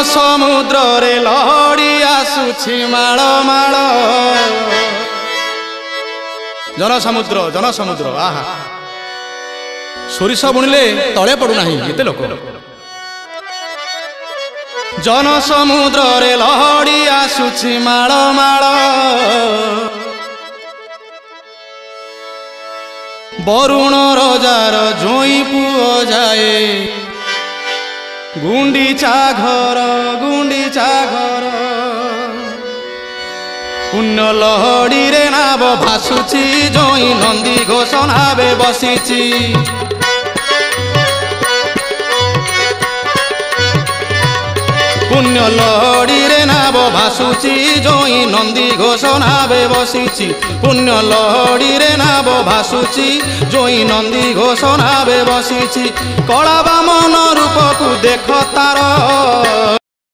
ସମୁଦ୍ର ରେ ଲହଡ଼ି ଆସୁଛି ମାଳ ମାଳ। ଜନସମୁଦ୍ର ଆହା ସୋରିଷ ବୁଣିଲେ ତଳେ ପଡୁନାହିଁ ଏତେ ଲୋକ। ଜନସମୁଦ୍ରରେ ଲହଡ଼ି ଆସୁଛି ମାଳ ମାଳ। ବରୁଣ ରଜାର ଜୋଇଁ ପୁଅ ଯାଏ ଗୁଣ୍ଡିଚା ଘର ପୁଣ୍ୟ ଲହଡ଼ିରେ ନାବ ଭାସୁଛି ଜୋଇଁ ନନ୍ଦୀ ଘୋଷ ନାବେ ବସିଛି। पुण्य लहड़ी नाव भासुची जोई नंदी घोष नावे बसीची। पुण्य लहड़ी नाव भासुची जोई नंदी घोष नावे बसीची। कला बामन रूप को देख तार